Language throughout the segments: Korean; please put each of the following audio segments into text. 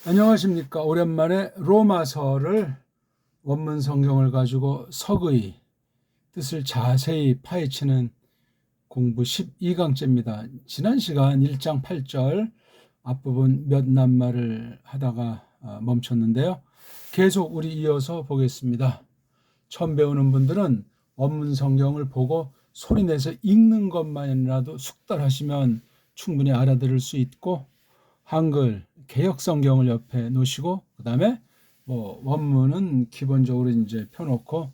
안녕하십니까. 오랜만에 로마서를 원문 성경을 가지고 석의 뜻을 자세히 파헤치는 공부 12강째입니다. 지난 시간 1장 8절 앞부분 몇 낱말을 하다가 멈췄는데요. 계속 우리 이어서 보겠습니다. 처음 배우는 분들은 원문 성경을 보고 소리내서 읽는 것만이라도 숙달하시면 충분히 알아들을 수 있고, 한글 개역 성경을 옆에 놓으시고 그다음에 원문은 기본적으로 이제 펴놓고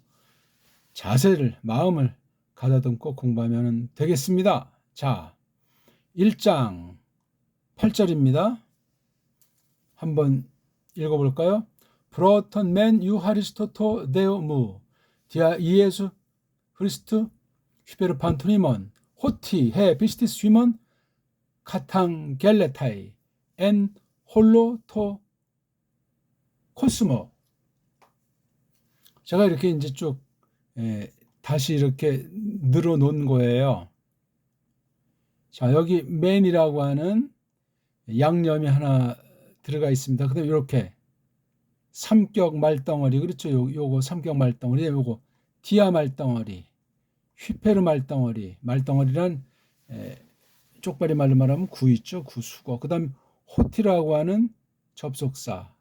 자세를 마음을 가다듬고 공부하면 되겠습니다. 자, 1장 8절입니다. 한번 읽어볼까요? 프로톤 맨 유하리스토토 데오무 디아 이에수 프리스트 휘베르 판토니몬 호티 해 비스티스 휘먼 카탕 겔레타이 엔 홀로 토 코스모. 제가 이렇게 이제 쭉 다시 이렇게 늘어놓은 거예요. 자, 여기 맨이라고 하는 양념이 하나 들어가 있습니다. 그다음에 이렇게 삼격 말덩어리, 그렇죠? 요거 삼격 말덩어리, 요거 디아 말덩어리, 휘페르 말덩어리. 말덩어리란 쪽발이 말로 말하면 구 있죠? 구 수거. 그다음 호티라고 하는 접속사.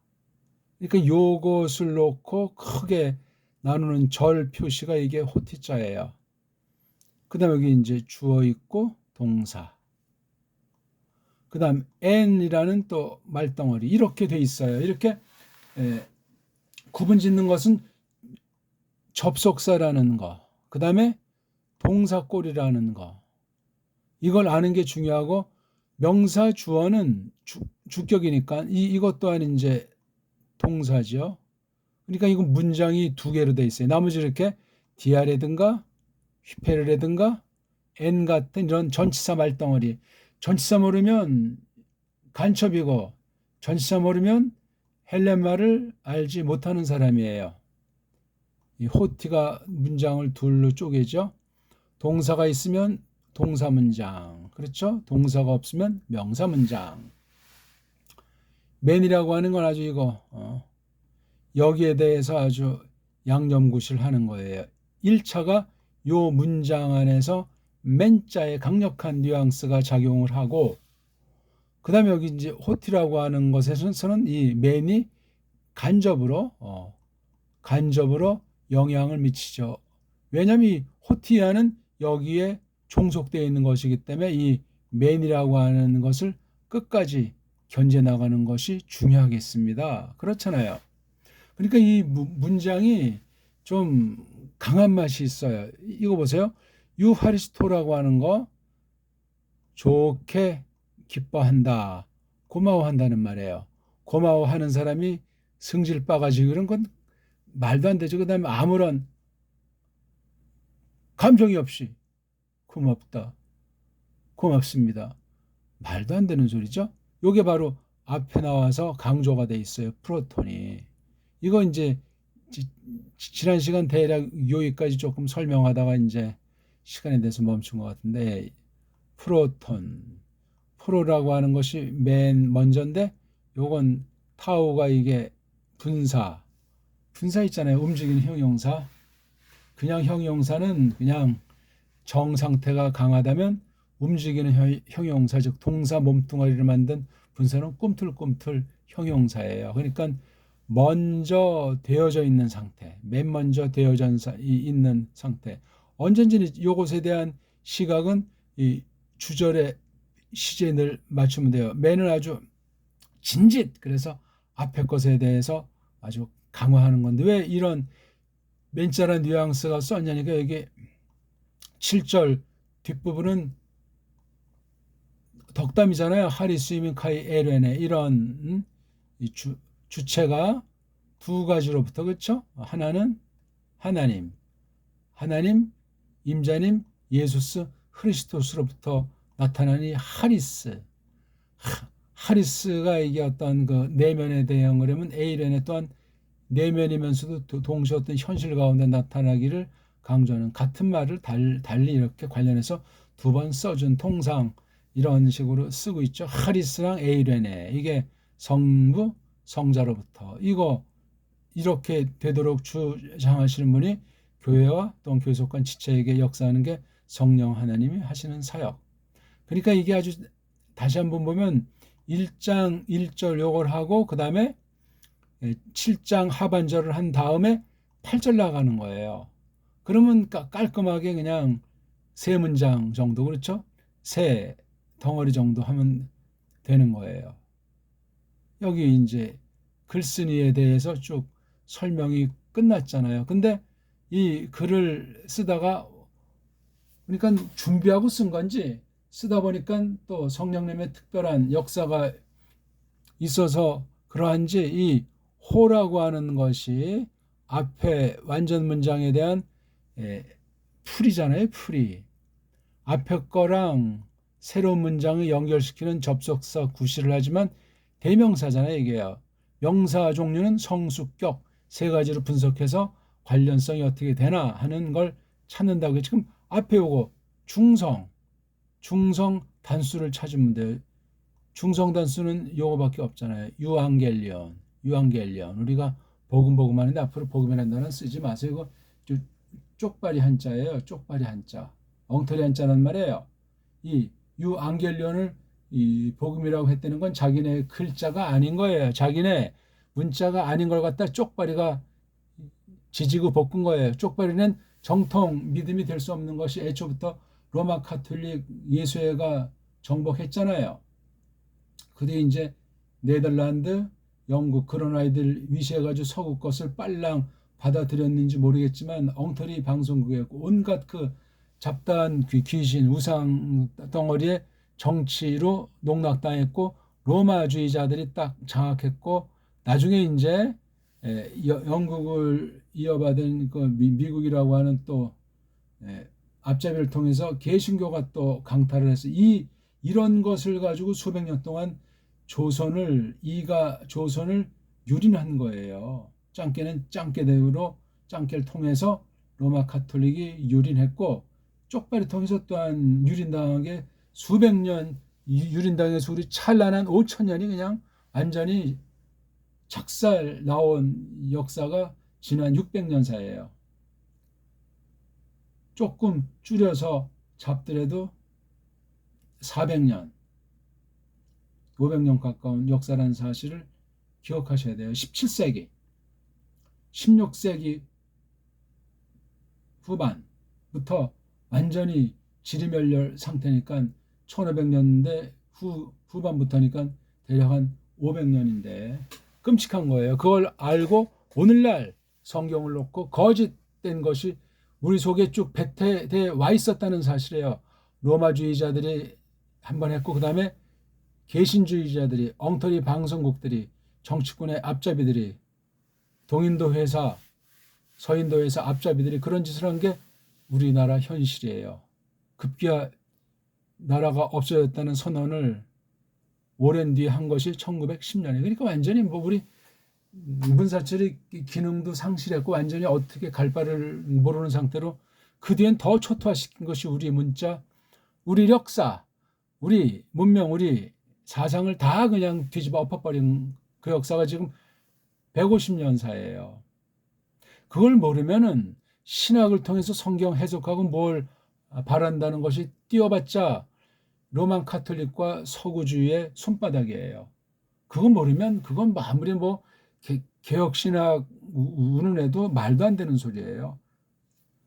그러니까 요것을 놓고 크게 나누는 절 표시가 이게 호티자예요. 그 다음 여기 이제 주어 있고 동사. 그 다음 n이라는 또 말덩어리. 이렇게 돼 있어요. 이렇게 구분 짓는 것은 접속사라는 거. 그 다음에 동사꼴이라는 거. 이걸 아는 게 중요하고, 명사 주어는 주격이니까 이것 또한 이제 동사죠. 그러니까 이건 문장이 두 개로 돼 있어요. 나머지 이렇게 디아라든가 휘페르라든가 엔 같은 이런 전치사 말덩어리. 전치사 모르면 간첩이고, 전치사 모르면 헬렌말을 알지 못하는 사람이에요. 이 호티가 문장을 둘로 쪼개죠. 동사가 있으면 동사 문장, 그렇죠? 동사가 없으면 명사 문장. 맨이라고 하는 건 아주 이거 여기에 대해서 아주 양념구실 하는 거예요. 1차가 요 문장 안에서 맨자의 강력한 뉘앙스가 작용을 하고, 그 다음에 여기 이제 호티라고 하는 것에서는 이 맨이 간접으로 영향을 미치죠. 왜냐하면 이 호티아는 여기에 종속되어 있는 것이기 때문에 이 맨이라고 하는 것을 끝까지 견제 나가는 것이 중요하겠습니다. 그렇잖아요. 그러니까 이 문장이 좀 강한 맛이 있어요. 이거 보세요. 유하리스토라고 하는 거, 좋게 기뻐한다, 고마워한다는 말이에요. 고마워하는 사람이 승질 빠가지고 이런 건 말도 안 되죠. 그 다음에 아무런 감정이 없이 고맙다, 고맙습니다. 말도 안 되는 소리죠. 이게 바로 앞에 나와서 강조가 돼 있어요. 프로톤이. 이거 이제 지난 시간 대략 여기까지 조금 설명하다가 이제 시간에 대해서 멈춘 것 같은데, 프로라고 하는 것이 맨 먼저인데, 요건 타우가 이게 분사 있잖아요. 움직이는 형용사. 그냥 형용사는 그냥 정상태가 강하다면, 움직이는 형용사, 즉 동사 몸뚱아리를 만든 분사는 꿈틀꿈틀 형용사예요. 그러니까 먼저 되어져 있는 상태, 맨 먼저 되어져 있는 상태. 언제든지 이것에 대한 시각은 이 주절의 시제에 늘 맞추면 돼요. 맨은 아주 진짓, 그래서 앞에 것에 대해서 아주 강화하는 건데, 왜 이런 맨자란 뉘앙스가 썼냐니까, 여기 7절 뒷부분은 덕담이잖아요. 하리스이민 카이 에레네. 이런 주체가 두 가지로부터, 그렇죠? 하나는 하나님, 임자님 예수스 크리스토스로부터 나타나니 하리스. 하리스가 이게 어떤 그 내면에 대한 거라면, 에이렌에 또한 내면이면서도 동시에 어떤 현실 가운데 나타나기를 강조하는, 같은 말을 달리 이렇게 관련해서 두 번 써준 통상 이런 식으로 쓰고 있죠. 하리스랑 에이레네. 이게 성부, 성자로부터. 이거 이렇게 되도록 주장하시는 분이 교회와 또 교회 속한 지체에게 역사하는 게 성령 하나님이 하시는 사역. 그러니까 이게 아주 다시 한번 보면 1장 1절 요걸 하고 그 다음에 7장 하반절을 한 다음에 8절 나가는 거예요. 그러면 깔끔하게 그냥 세 문장 정도, 그렇죠? 세 덩어리 정도 하면 되는 거예요. 여기 이제 글쓴이에 대해서 쭉 설명이 끝났잖아요. 근데 이 글을 쓰다가 그러니까 준비하고 쓴 건지 쓰다 보니까 또 성령님의 특별한 역사가 있어서 그러한지 이 호라고 하는 것이 앞에 완전 문장에 대한 풀이잖아요. 풀이. 앞에 거랑 새로운 문장을 연결시키는 접속사 구실을 하지만 대명사잖아요. 이게요. 명사 종류는 성수격 세 가지로 분석해서 관련성이 어떻게 되나 하는 걸 찾는다고. 지금 앞에 요거 중성 단수를 찾으면 돼요. 중성 단수는 요거밖에 없잖아요. 유앙겔리온 우리가 복음 하는데 앞으로 복음이라는 단어는 쓰지 마세요. 이거 쪽발이 한자예요. 쪽발이 한자, 엉터리 한자란 말이에요. 이 유앙겔리온을 이 복음이라고 했다는 건 자기네 글자가 아닌 거예요. 자기네 문자가 아닌 걸 갖다 쪽발이가 지지고 볶은 거예요. 쪽발이는 정통 믿음이 될 수 없는 것이 애초부터 로마 카톨릭 예수회가 정복했잖아요. 그뒤 이제 네덜란드, 영국 그런 아이들 위시해가지고 서구 것을 빨랑 받아들였는지 모르겠지만 엉터리 방송국에 온갖 그 잡다한 귀신 우상 덩어리의 정치로 농락당했고 로마주의자들이 딱 장악했고 나중에 이제 영국을 이어받은 그 미국이라고 하는 또 앞잡이를 통해서 개신교가 또 강타를 해서 이런 것을 가지고 수백 년 동안 조선을 유린한 거예요. 짱깨는 짱깨대로 짱깨를 통해서 로마 카톨릭이 유린했고 쪽발이 통해서 또한 유린당하게 수백 년 유린당해서 우리 찬란한 5,000년이 그냥 완전히 작살 나온 역사가 지난 600년사예요. 조금 줄여서 잡더라도 400년, 500년 가까운 역사라는 사실을 기억하셔야 돼요. 17세기, 16세기 후반부터 완전히 지리멸렬 상태니까 1500년대 후반부터니까 대략 한 500년인데 끔찍한 거예요. 그걸 알고 오늘날 성경을 놓고 거짓된 것이 우리 속에 쭉 배태돼 와 있었다는 사실이에요. 로마주의자들이 한번 했고 그 다음에 개신주의자들이 엉터리 방송국들이 정치권의 앞잡이들이 동인도 회사 서인도 회사 앞잡이들이 그런 짓을 한 게 우리나라 현실이에요. 급기야 나라가 없어졌다는 선언을 오랜 뒤에 한 것이 1910년에. 그러니까 완전히 뭐 우리 문사철의 기능도 상실했고 완전히 어떻게 갈 바를 모르는 상태로 그 뒤엔 더 초토화시킨 것이 우리 문자, 우리 역사, 우리 문명, 우리 사상을 다 그냥 뒤집어 엎어버린 그 역사가 지금 150년사예요. 그걸 모르면은 신학을 통해서 성경 해석하고 뭘 바란다는 것이 띄워봤자 로만 카톨릭과 서구주의의 손바닥이에요. 그거 모르면 그건 아무리 뭐 개혁신학 운운해도 말도 안 되는 소리예요.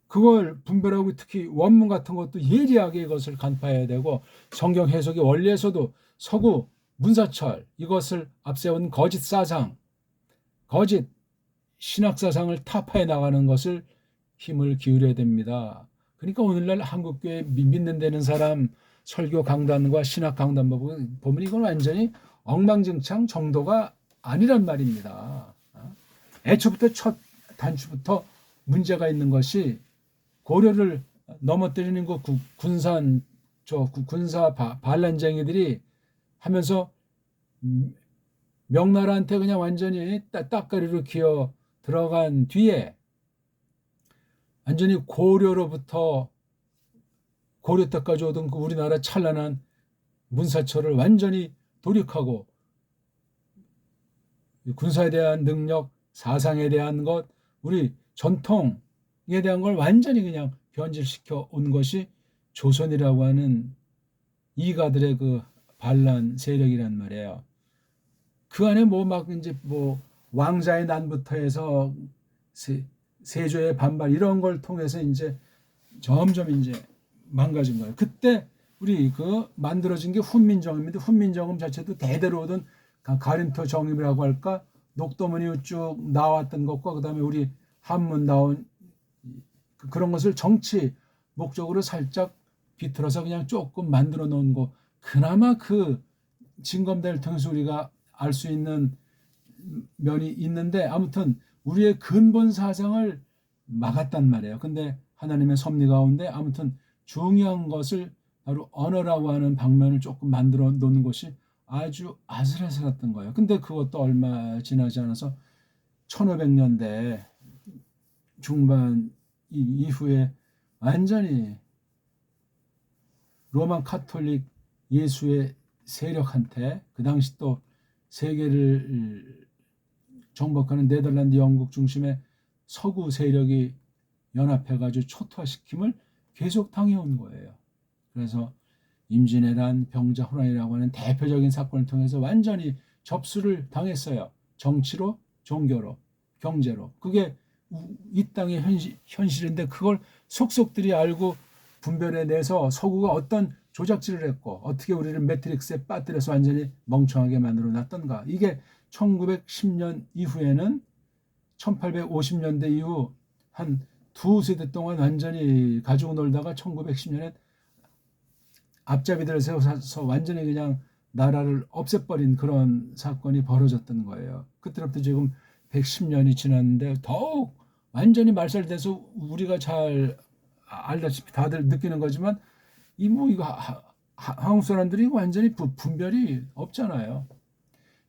그걸 분별하고 특히 원문 같은 것도 예리하게 이것을 간파해야 되고 성경 해석의 원리에서도 서구 문사철 이것을 앞세운 거짓 사상, 거짓 신학 사상을 타파해 나가는 것을 힘을 기울여야 됩니다. 그러니까 오늘날 한국교회 믿는 데는 사람 설교 강단과 신학 강단 보면 이건 완전히 엉망진창 정도가 아니란 말입니다. 애초부터 첫 단추부터 문제가 있는 것이 고려를 넘어뜨리는 그 군사 반란쟁이들이 하면서 명나라한테 그냥 완전히 따까리로 기어 들어간 뒤에 완전히 고려로부터 고려 때까지 오던 그 우리나라 찬란한 문사철을 완전히 돌이키고 군사에 대한 능력, 사상에 대한 것, 우리 전통에 대한 걸 완전히 그냥 변질시켜 온 것이 조선이라고 하는 이가들의 그 반란 세력이란 말이에요. 그 안에 뭐 막 이제 뭐 왕자의 난부터 해서 세조의 반발 이런 걸 통해서 이제 점점 이제 망가진 거예요. 그때 우리 그 만들어진 게 훈민정음인데 훈민정음 자체도 대대로 오던 가림토 정음이라고 할까 녹도문이 쭉 나왔던 것과 그다음에 우리 한문 나온 그런 것을 정치 목적으로 살짝 비틀어서 그냥 조금 만들어 놓은 거 그나마 그 징검다리를 통해서 우리가 알 수 있는 면이 있는데 아무튼 우리의 근본 사상을 막았단 말이에요. 근데 하나님의 섭리 가운데 아무튼 중요한 것을 바로 언어라고 하는 방면을 조금 만들어 놓는 것이 아주 아슬아슬했던 거예요. 근데 그것도 얼마 지나지 않아서 1500년대 중반 이후에 완전히 로마 카톨릭 예수의 세력한테 그 당시 또 세계를 정복하는 네덜란드, 영국 중심의 서구 세력이 연합해가지고 초토화시킴을 계속 당해온 거예요. 그래서 임진왜란, 병자호란이라고 하는 대표적인 사건을 통해서 완전히 접수를 당했어요. 정치로, 종교로, 경제로. 그게 이 땅의 현실인데 그걸 속속들이 알고 분별해내서 서구가 어떤 조작질을 했고 어떻게 우리를 매트릭스에 빠뜨려서 완전히 멍청하게 만들어 놨던가. 이게 1910년 이후에는 1850년대 이후 한 두 세대 동안 완전히 가지고 놀다가 1910년에 앞잡이들을 세워서 완전히 그냥 나라를 없애버린 그런 사건이 벌어졌던 거예요. 그때부터 지금 110년이 지났는데 더욱 완전히 말살돼서 우리가 잘 알다시피 다들 느끼는 거지만 이 뭐 이거 한국 사람들이 완전히 분별이 없잖아요.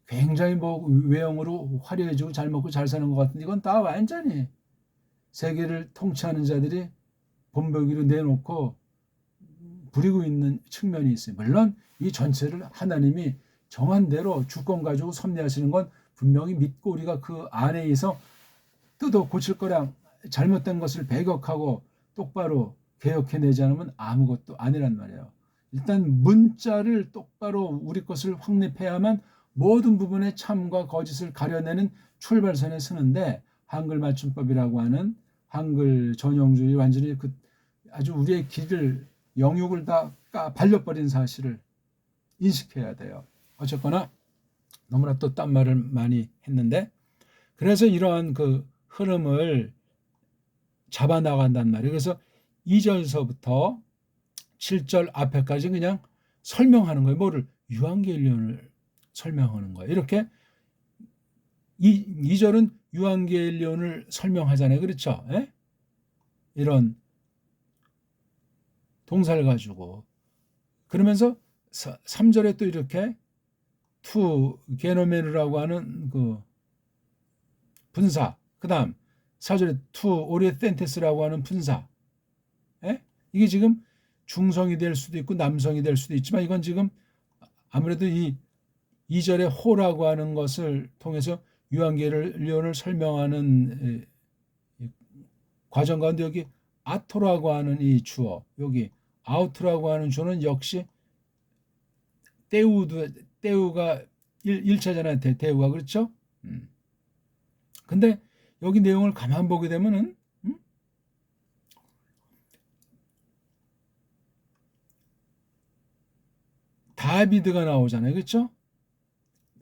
굉장히 뭐 외형으로 화려해지고 잘 먹고 잘 사는 것 같은데 이건 다 완전히 세계를 통치하는 자들이 본보기로 내놓고 부리고 있는 측면이 있어요. 물론 이 전체를 하나님이 정한 대로 주권 가지고 섭리하시는 건 분명히 믿고 우리가 그 안에서 뜯어 고칠 거랑 잘못된 것을 배격하고 똑바로 개혁해내지 않으면 아무것도 아니란 말이에요. 일단 문자를 똑바로 우리 것을 확립해야만 모든 부분의 참과 거짓을 가려내는 출발선에 서는데 한글 맞춤법이라고 하는 한글 전형주의 완전히 그 아주 우리의 길을 영육을 다 발려버린 사실을 인식해야 돼요. 어쨌거나 너무나 또 딴 말을 많이 했는데 그래서 이러한 그 흐름을 잡아 나간단 말이에요. 그래서 2절서부터 7절 앞에까지 그냥 설명하는 거예요. 뭐를? 유한계일론을 설명하는 거예요. 이렇게 2절은 유한계일론을 설명하잖아요. 그렇죠? 예? 이런 동사를 가지고 그러면서 3절에 또 이렇게 투 게노메르라고 하는 그 분사 그다음 4절에 투 오리엔테스라고 하는 분사 예? 이게 지금 중성이 될 수도 있고 남성이 될 수도 있지만 이건 지금 아무래도 이 2절에 호라고 하는 것을 통해서 유한계일론을 설명하는 과정 가운데 여기 아토라고 하는 이 주어 여기 아우트라고 하는 주어는 역시 때우가 1차잖아요. 대우가 그렇죠? 근데 여기 내용을 가만 보게 되면은 다비드가 나오잖아요. 그렇죠?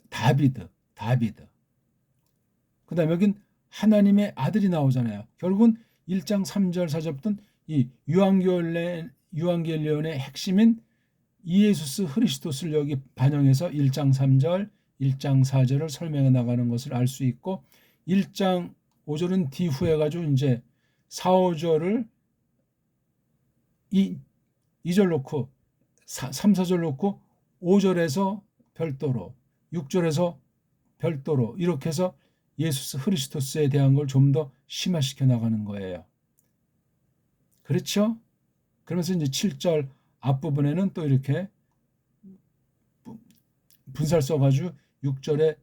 다비드. 그다음에 여긴 하나님의 아들이 나오잖아요. 결국은 1장 3절 4절부터는 이 유한계일론의 핵심인 이에수스 그리스도를 여기 반영해서 1장 3절, 1장 4절을 설명해 나가는 것을 알 수 있고 1장 5절은 뒤후에 가지고 이제 4, 5절을 2절 놓고 3, 4절 놓고 5절에서 별도로 6절에서 별도로 이렇게 해서 예수스 그리스도스에 대한 걸 좀 더 심화시켜 나가는 거예요. 그렇죠? 그러면서 이제 7절 앞부분에는 또 이렇게 분사를 써가지고 6절에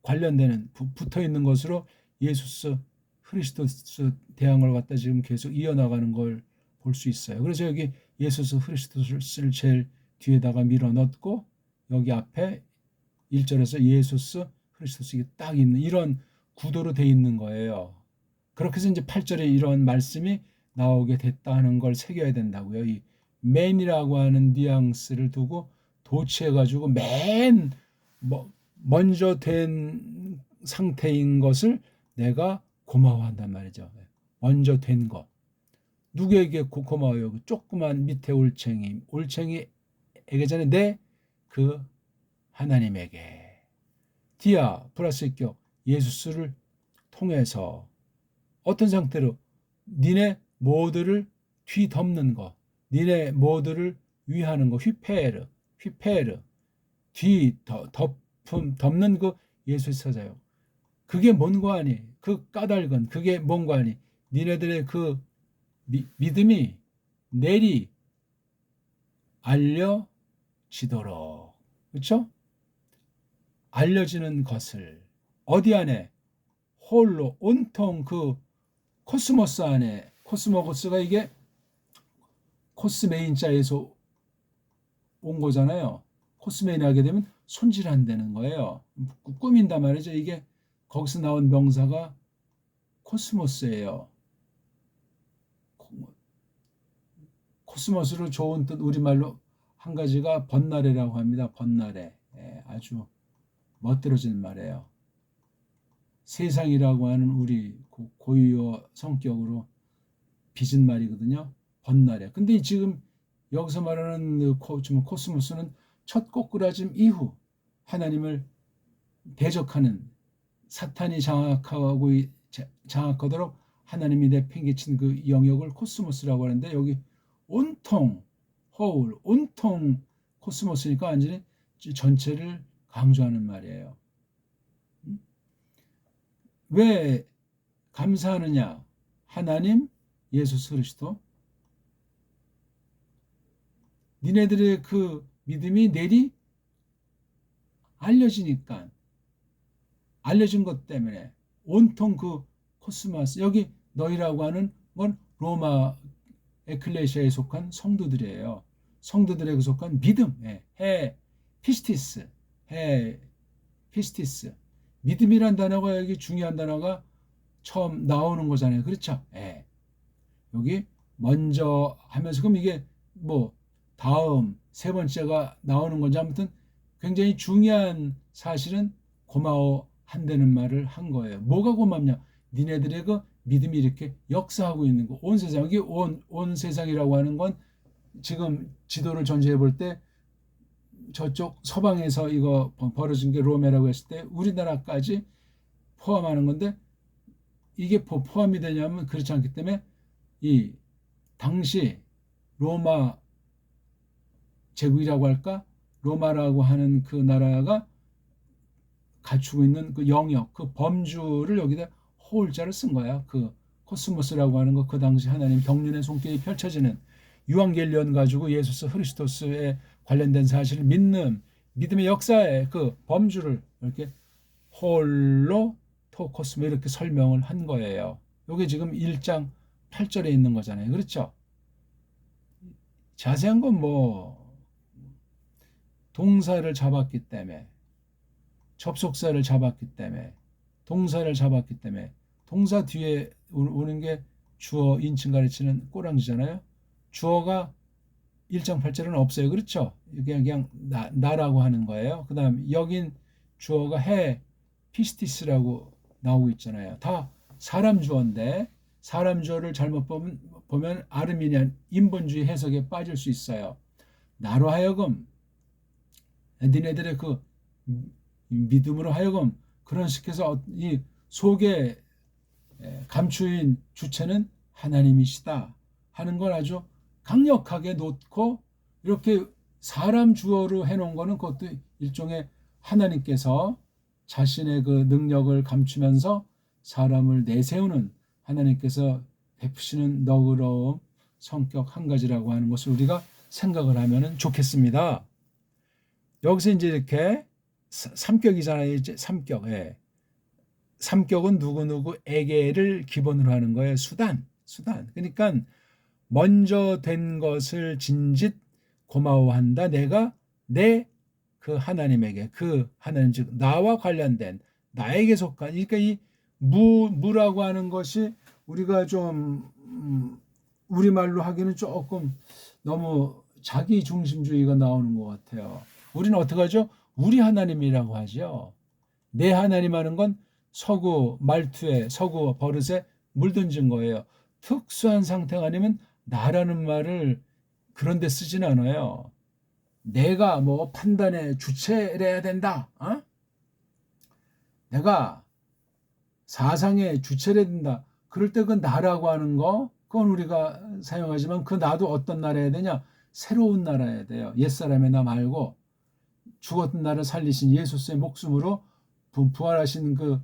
관련되는 붙어 있는 것으로 예수스 그리스도스 대항을 갖다 지금 계속 이어나가는 걸 볼 수 있어요. 그래서 여기 예수스 그리스도스를 제일 뒤에다가 밀어 넣고 여기 앞에 1절에서 예수스 그리스도스 딱 있는 이런 구도로 돼 있는 거예요. 그렇게 해서 이제 8절에 이런 말씀이 나오게 됐다는 걸 새겨야 된다고요. 이 맨이라고 하는 뉘앙스를 두고 도치해가지고 먼저 된 상태인 것을 내가 고마워한단 말이죠. 먼저 된 것. 누구에게 고마워요? 조그만 밑에 올챙이에게 전에 그 하나님에게. 디아 플러스 격 예수스를 통해서 어떤 상태로 니네 모두를 뒤덮는 거, 니네 모두를 위하는 거, 휘페르, 덮는 그 예수의 사자요. 그게 뭔가 아니? 그 까닭은 그게 뭔가 아니? 니네들의 그 믿음이 내리 알려지도록, 그렇죠? 알려지는 것을 어디 안에? 홀로 온통 그 코스모스 안에. 코스모스가 이게 코스메인자에서 온 거잖아요. 코스메인 하게 되면 손질한다는 거예요. 꾸민단 말이죠. 이게 거기서 나온 명사가 코스모스예요. 코스모스로 좋은 뜻 우리말로 한 가지가 번나래라고 합니다. 번나래. 아주 멋들어진 말이에요. 세상이라고 하는 우리 고유어 성격으로 빚은 말이거든요. 번나래. 근데 지금 여기서 말하는 코스모스는 첫 꼬꾸라짐 이후 하나님을 대적하는 사탄이 장악하도록 하나님이 내팽개친 그 영역을 코스모스라고 하는데 여기 온통 코스모스니까 완전히 전체를 강조하는 말이에요. 왜 감사하느냐? 하나님, 예수 그리스도. 니네들의 그 믿음이 내리 알려지니까, 알려진 것 때문에 온통 그 코스모스, 여기 너희라고 하는 건 로마 에클레시아에 속한 성도들이에요. 성도들에 속한 믿음, 피스티스. 믿음이란 단어가 여기 중요한 단어가 처음 나오는 거잖아요. 그렇죠? 여기 먼저 하면서 그럼 이게 뭐 다음 세 번째가 나오는 건지 아무튼 굉장히 중요한 사실은 고마워한다는 말을 한 거예요. 뭐가 고맙냐? 니네들의 그 믿음이 이렇게 역사하고 있는 거. 온 세상, 여기 온 세상이라고 하는 건 지금 지도를 전제해 볼 때 저쪽 서방에서 이거 벌어진 게 로메라고 했을 때 우리나라까지 포함하는 건데 이게 포함이 되냐면 그렇지 않기 때문에 이 당시 로마 제국이라고 할까? 로마라고 하는 그 나라가 갖추고 있는 그 영역, 그 범주를 여기다 호울자를 쓴 거야. 그 코스모스라고 하는 거 그 당시 하나님 경륜의 손길이 펼쳐지는 유앙겔리온 가지고 예수스 그리스도스에 관련된 사실을 믿음의 역사의 그 범주를 이렇게 홀로 토코스모 이렇게 설명을 한 거예요. 이게 지금 1장 8절에 있는 거잖아요. 그렇죠? 자세한 건 뭐 동사를 잡았기 때문에 접속사를 잡았기 때문에 동사를 잡았기 때문에 동사 뒤에 오는 게 주어 인칭 가르치는 꼬랑지잖아요. 주어가 1장 8절은 없어요. 그렇죠? 그냥 나라고 하는 거예요. 그 다음 여긴 주어가 피스티스라고 나오고 있잖아요. 다 사람 주어인데 사람 주어를 잘못 보면 아르미니안 인본주의 해석에 빠질 수 있어요. 나로 하여금 니네들의 그 믿음으로 하여금 그런 식해서 이 속에 감추인 주체는 하나님이시다 하는 걸 아주 강력하게 놓고 이렇게 사람 주어로 해놓은 거는 그것도 일종의 하나님께서 자신의 그 능력을 감추면서 사람을 내세우는 하나님께서 베푸시는 너그러움 성격 한 가지라고 하는 것을 우리가 생각을 하면 좋겠습니다. 여기서 이제 이렇게 삼격이잖아요. 이제 삼격. 예. 삼격은 누구누구에게를 기본으로 하는 거예요. 수단. 수단. 그러니까 먼저 된 것을 진짓 고마워한다. 내가 내 그 하나님에게, 그 하나님 즉 나와 관련된 나에게 속한, 그러니까 이 무라고 하는 것이 우리가 좀 우리말로 하기는 조금 너무 자기 중심주의가 나오는 것 같아요. 우리는 어떻게 하죠? 우리 하나님이라고 하죠. 내 하나님 하는 건 서구 말투에, 서구 버릇에 물든진 거예요. 특수한 상태가 아니면 나라는 말을 그런데 쓰진 않아요. 내가 뭐 판단의 주체를 해야 된다. 어? 내가 사상의 주체를 해야 된다. 그럴 때 그 나라고 하는 거, 그건 우리가 사용하지만 그 나도 어떤 나라야 되냐? 새로운 나라야 돼요. 옛사람의 나 말고 죽었던 나를 살리신 예수의 목숨으로 부활하신 그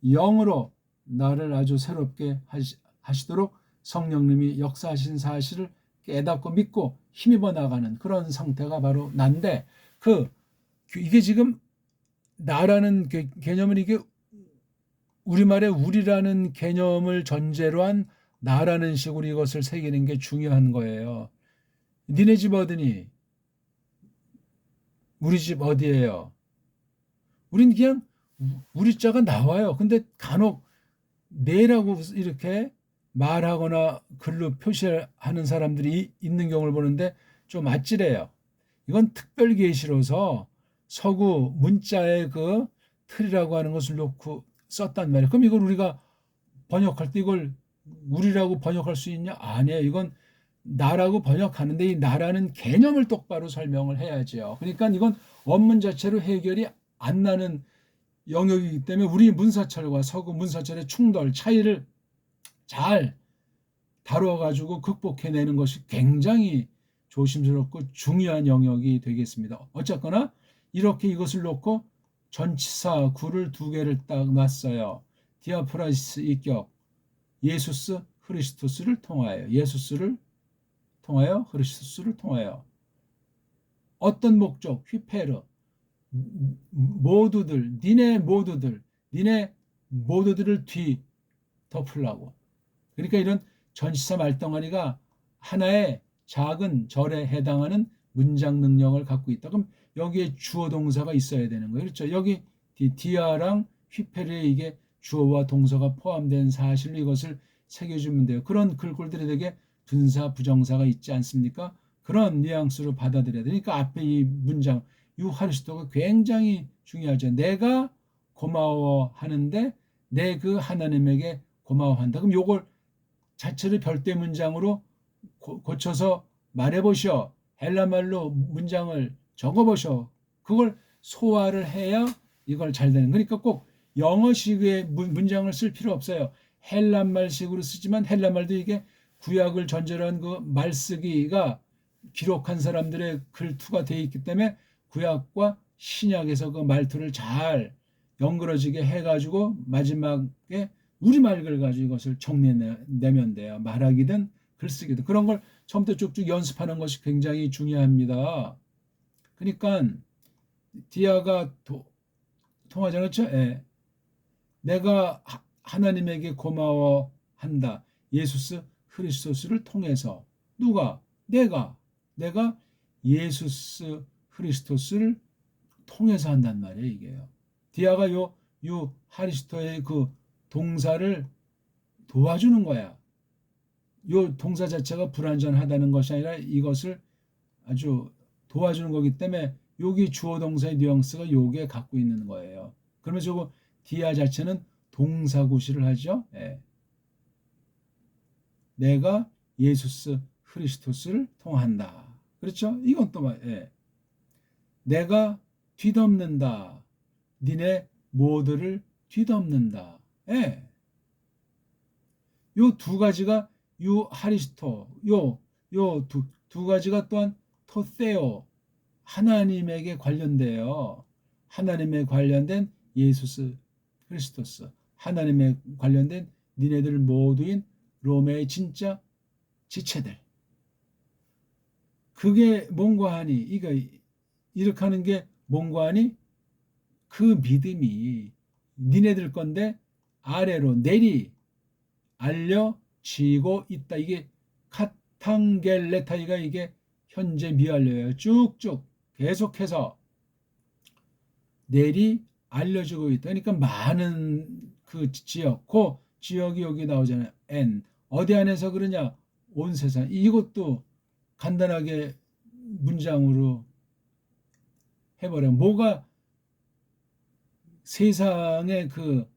영으로 나를 아주 새롭게 하시도록 성령님이 역사하신 사실을 깨닫고 믿고 힘입어 나가는 그런 상태가 바로 난데, 이게 지금 나라는 개념은 이게 우리말에 우리라는 개념을 전제로 한 나라는 식으로 이것을 새기는 게 중요한 거예요. 니네 집 어디니? 우리 집 어디예요? 우린 그냥 우리 자가 나와요. 근데 간혹 내라고 이렇게 말하거나 글로 표시하는 사람들이 있는 경우를 보는데 좀 아찔해요. 이건 특별 계시로서 서구 문자의 그 틀이라고 하는 것을 놓고 썼단 말이에요. 그럼 이걸 우리가 번역할 때 이걸 우리라고 번역할 수 있냐? 아니에요. 이건 나라고 번역하는데 이 나라는 개념을 똑바로 설명을 해야죠. 그러니까 이건 원문 자체로 해결이 안 나는 영역이기 때문에 우리 문사철과 서구 문사철의 충돌, 차이를 잘 다루어가지고 극복해내는 것이 굉장히 조심스럽고 중요한 영역이 되겠습니다. 어쨌거나 이렇게 이것을 놓고 전치사 구를 두 개를 딱 놨어요. 디아프라시스 이격, 예수스 크리스토스를 통하여, 예수스를 통하여, 크리스토스를 통하여. 어떤 목적? 휘페르, 모두들, 니네 모두들을 뒤 덮으려고. 그러니까 이런 전치사 말덩어리가 하나의 작은 절에 해당하는 문장 능력을 갖고 있다. 그럼 여기에 주어 동사가 있어야 되는 거예요. 그렇죠? 여기 디아랑 휘페르에 이게 주어와 동사가 포함된 사실로 이것을 새겨주면 돼요. 그런 글꼴들이 되게 분사, 부정사가 있지 않습니까? 그런 뉘앙스로 받아들여야 되니까 앞에 이 문장 유하리스토가 굉장히 중요하죠. 내가 고마워하는데 내 그 하나님에게 고마워한다. 그럼 요걸 자체를 별대 문장으로 고쳐서 말해보셔. 헬라말로 문장을 적어보셔. 그걸 소화를 해야 이걸 잘 되는. 그러니까 꼭 영어식의 문장을 쓸 필요 없어요. 헬란말식으로 쓰지만 헬란말도 이게 구약을 전제로 한 그 말쓰기가 기록한 사람들의 글투가 되어 있기 때문에 구약과 신약에서 그 말투를 잘 연그러지게 해가지고 마지막에 우리말 가지고 이것을 정리내면 돼요. 말하기든 글쓰기든 그런 걸 처음부터 쭉쭉 연습하는 것이 굉장히 중요합니다. 그러니까 디아가 통하잖아요. 예. 내가 하나님에게 고마워한다. 예수스 크리스토스를 통해서. 누가? 내가 예수스 크리스토스를 통해서 한단 말이에요. 이게요. 디아가 요 하리스토의 그 동사를 도와주는 거야. 요 동사 자체가 불완전하다는 것이 아니라 이것을 아주 도와주는 거기 때문에 여기 주어 동사의 뉘앙스가 요게 갖고 있는 거예요. 그러면 저거 디아 자체는 동사구시를 하죠. 예. 내가 예수스 크리스토스를 통한다. 그렇죠? 이건 또 예. 내가 뒤덮는다. 니네 모두를 뒤덮는다. 예. 요 두 가지가 하리스토, 두 가지가 또한 토세오, 하나님에게 관련돼요. 하나님에 관련된 예수스 크리스토스, 하나님에 관련된 니네들 모두인 로메의 진짜 지체들. 그게 뭔가 하니, 이렇게 하는 게 뭔가 하니 그 믿음이 니네들 건데 아래로 내리 알려지고 있다. 이게 카탕겔레타이가 이게 현재 미완료예요. 쭉쭉 계속해서 내리 알려지고 있다. 그러니까 많은 그 지역, 그 지역이 여기 나오잖아요. N. 어디 안에서 그러냐? 온 세상. 이것도 간단하게 문장으로 해버려. 뭐가 세상에 그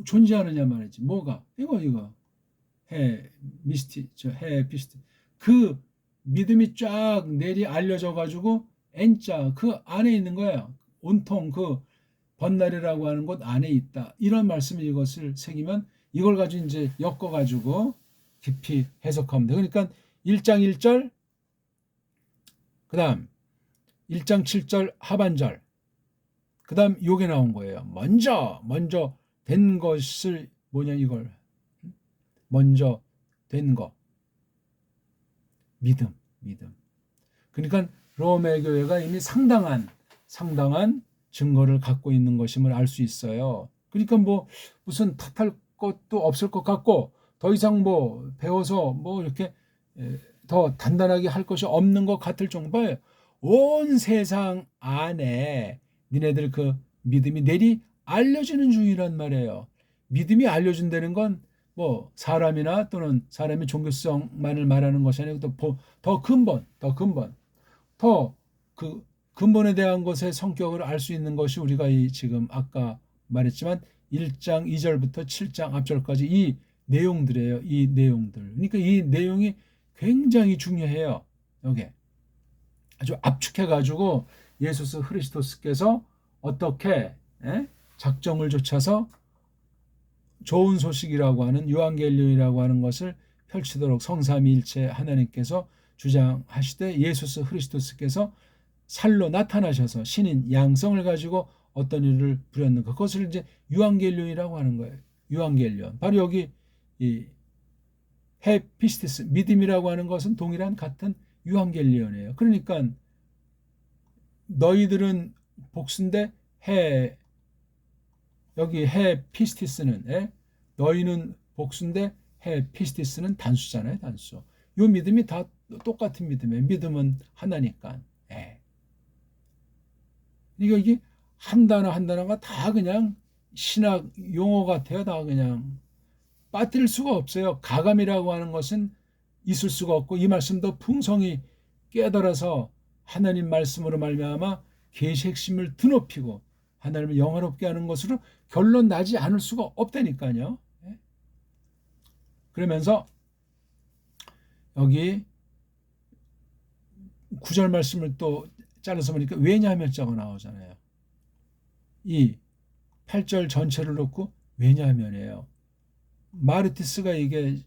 존재하느냐 말이지. 뭐가? 이거. 해, 미스티, 해, 비스티. 그 믿음이 쫙 내리 알려져 가지고 N자 그 안에 있는 거예요. 온통 그 번날이라고 하는 곳 안에 있다. 이런 말씀을 이것을 새기면 이걸 가지고 이제 엮어 가지고 깊이 해석하면 돼. 그러니까 1장 1절 그다음 1장 7절 하반절 그다음 요게 나온 거예요. 먼저 된 것을 뭐냐 이걸 먼저 된 거 믿음. 그러니까 로마 교회가 이미 상당한 증거를 갖고 있는 것임을 알 수 있어요. 그러니까 뭐 무슨 탓할 것도 없을 것 같고 더 이상 뭐 배워서 뭐 이렇게 더 단단하게 할 것이 없는 것 같을 정도예요. 온 세상 안에 니네들 그 믿음이 내리 알려지는 중이란 말이에요. 믿음이 알려준다는 건 뭐 사람이나 또는 사람의 종교성만을 말하는 것이 아니고 더 근본, 더 그 근본에 대한 것의 성격을 알 수 있는 것이 우리가 지금 아까 말했지만 1장 2절부터 7장 앞절까지 이 내용들이에요. 이 내용들. 그러니까 이 내용이 굉장히 중요해요. 여기 아주 압축해가지고 예수 그리스도께서 어떻게 작정을 좇아서 좋은 소식이라고 하는 요한겔리온이라고 하는 것을 펼치도록 성삼위일체 하나님께서 주장하시되 예수 그리스도께서 살로 나타나셔서 신인 양성을 가지고 어떤 일을 부렸는가. 그것을 이제 유한겔리온이라고 하는 거예요. 유한겔리온. 바로 여기 이 헤피스티스 믿음이라고 하는 것은 동일한 같은 유한겔리온이에요. 그러니까 너희들은 복수인데 여기 헤피스티스는 너희는 복수인데 헤피스티스는 단수잖아요. 단수. 이 믿음이 다 똑같은 믿음이에요. 믿음은 하나니까. 이게 한 단어 한 단어가 다 그냥 신학 용어 같아요. 다 그냥 빠뜨릴 수가 없어요. 가감이라고 하는 것은 있을 수가 없고 이 말씀도 풍성히 깨달아서 하나님 말씀으로 말미암아 계시 핵심을 드높이고 하나님을 영화롭게 하는 것으로 결론 나지 않을 수가 없다니까요. 그러면서 여기 9절 말씀을 또 잘라서 보니까 왜냐하면자가 나오잖아요. 이 8절 전체를 놓고 왜냐하면이에요. 마르티스가 이게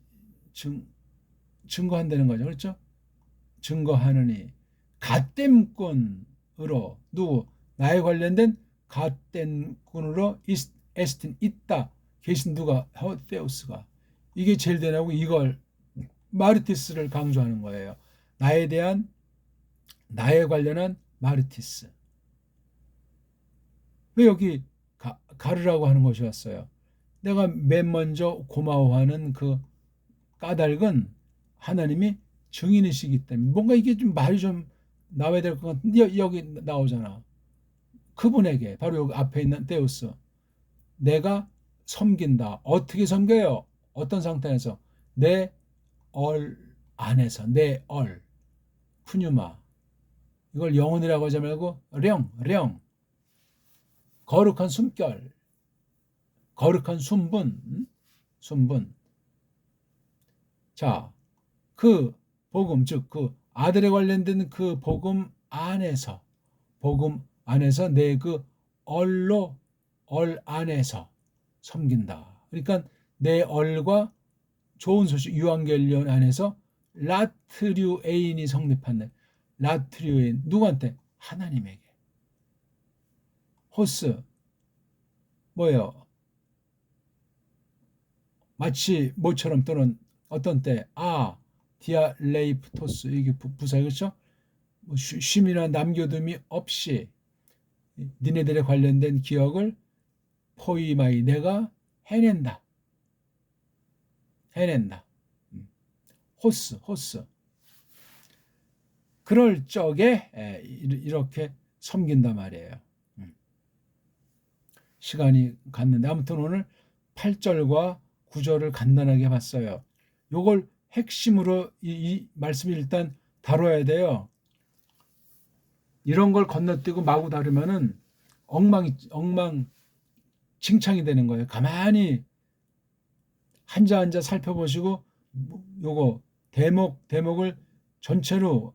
증거한다는 거죠. 그렇죠? 증거하느니 갓됨꾼으로 누구 나에 관련된 갓됨꾼으로 에스틴 있다 계신 누가 헤오테우스가 이게 제일 되냐고 이걸 마르티스를 강조하는 거예요. 나에 관련한 마르티스. 왜 여기 가르라고 하는 것이 왔어요? 내가 맨 먼저 고마워하는 그 까닭은 하나님이 증인이시기 때문에 뭔가 이게 좀 말이 좀 나와야 될 것 같은데 여기 나오잖아. 그분에게 바로 여기 앞에 있는 데우스 내가 섬긴다. 어떻게 섬겨요? 어떤 상태에서? 내 얼 안에서 내 얼 푸뉴마 이걸 영혼이라고 하지 말고 령 거룩한 숨결 거룩한 순분 자, 그 복음 즉 그 아들에 관련된 그 복음 안에서 내 그 얼 안에서 섬긴다. 그러니까 내 얼과 좋은 소식 유한겔리온 안에서 라트류에인이 성립한다. 라트류에인 누구한테? 하나님에게. 호스 뭐예요? 마치 모처럼 또는 어떤 때 디아레이프토스 이게 부사 그렇죠? 쉼이나 남겨둠이 없이 니네들에 관련된 기억을 포이마이 내가 해낸다. 호스. 그럴 적에 이렇게 섬긴단 말이에요. 시간이 갔는데 아무튼 오늘 8절과 9절을 간단하게 봤어요. 요걸 핵심으로 이 말씀을 일단 다뤄야 돼요. 이런 걸 건너뛰고 마구 다루면은 엉망진창이 되는 거예요. 가만히 한자 살펴보시고 요거 대목을 전체로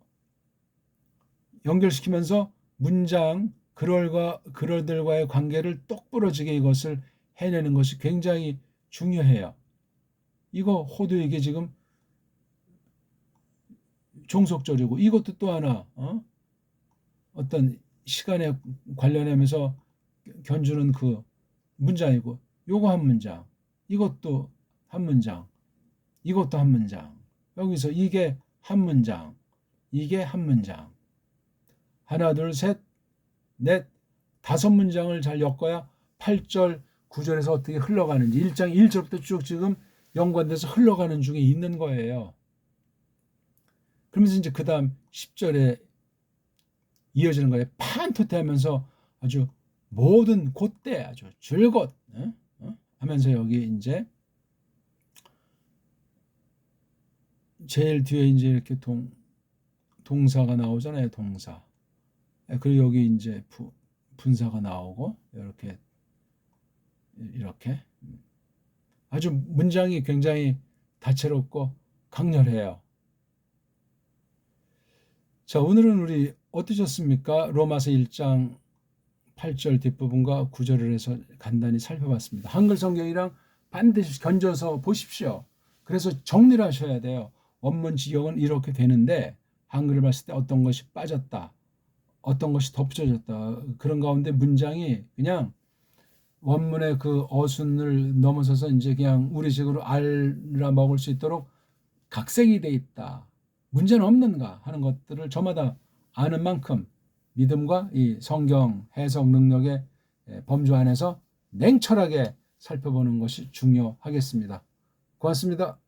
연결시키면서 문장 글들과의 관계를 똑부러지게 이것을 해내는 것이 굉장히 중요해요. 이거 호두에게 지금 종속절이고 이것도 또 하나 어떤 시간에 관련하면서 견주는 그 문장이고 요거 한 문장, 이것도 한 문장, 이것도 한 문장. 여기서 이게 한 문장, 이게 한 문장. 하나, 둘, 셋, 넷, 5문장을 잘 엮어야 8절, 9절에서 어떻게 흘러가는지 1장 1절부터 쭉 지금 연관돼서 흘러가는 중에 있는 거예요. 그러면서 이제 그 다음 10절에 이어지는 거예요. 판토테하면서 아주 모든 그때 아주 즐겁 하면서 여기 이제 제일 뒤에 이제 이렇게 동사가 나오잖아요. 동사. 그리고 여기 이제 분사가 나오고 이렇게 아주 문장이 굉장히 다채롭고 강렬해요. 자, 오늘은 우리 어떠셨습니까? 로마서 1장 8절 뒷부분과 9절을 해서 간단히 살펴봤습니다. 한글 성경이랑 반드시 견져서 보십시오. 그래서 정리를 하셔야 돼요. 원문 지경은 이렇게 되는데 한글을 봤을 때 어떤 것이 빠졌다, 어떤 것이 덧붙여졌다. 그런 가운데 문장이 그냥 원문의 그 어순을 넘어서서 이제 그냥 우리식으로 알아먹을 수 있도록 각색이 돼 있다. 문제는 없는가 하는 것들을 저마다 아는 만큼 믿음과 이 성경 해석 능력의 범주 안에서 냉철하게 살펴보는 것이 중요하겠습니다. 고맙습니다.